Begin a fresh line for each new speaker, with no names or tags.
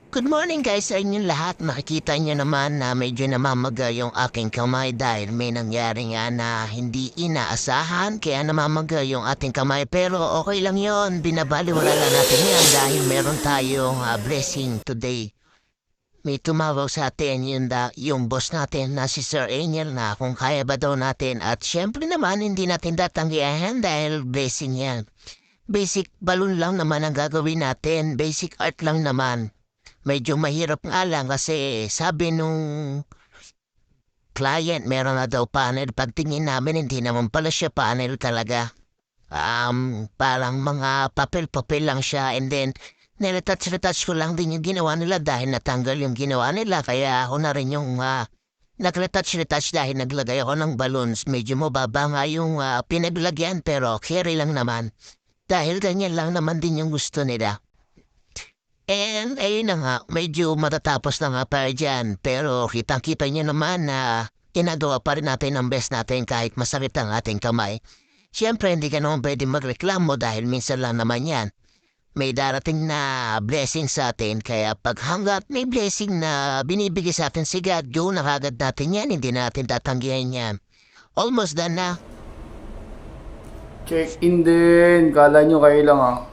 Good morning guys sa inyong lahat. Makikita nyo naman na medyo namamaga yung aking kamay dahil may nangyari nga na hindi inaasahan kaya namamaga yung ating kamay. Pero okay lang yon, binabaliwala lang natin yan dahil meron tayong blessing today. May tumawag sa atin yung boss natin na si Sir Angel na kung kaya ba daw natin at syempre naman hindi natin tatanggihan dahil blessing yan. Basic balloon lang naman ang gagawin natin, basic art lang naman. Medyo mahirap nga lang kasi sabi nung client meron na daw panel. Pagtingin namin hindi naman pala siya panel talaga. Parang mga papel-papel lang siya and then niretouch-retouch ko lang din yung ginawa nila dahil natanggal yung ginawa nila. Kaya ako na rin yung nag-retouch-retouch dahil naglagay ako ng balloons. Medyo mababa nga yung pinaglagyan pero carry lang naman. Dahil ganyan lang naman din yung gusto nila. And ayun na nga, medyo matatapos na nga para dyan. Pero kitang-kita niyo naman na ginagawa pa rin natin ang best natin kahit masakit ang ating kamay. Siyempre hindi ka naman pwede magreklamo dahil minsan lang naman yan. May darating na blessing sa atin kaya pag hanggat may blessing na binibigay sa atin si God, go na kagad natin yan, hindi natin tatanggihan yan. Almost done na.
Check in din. Kala nyo kayo lang ah.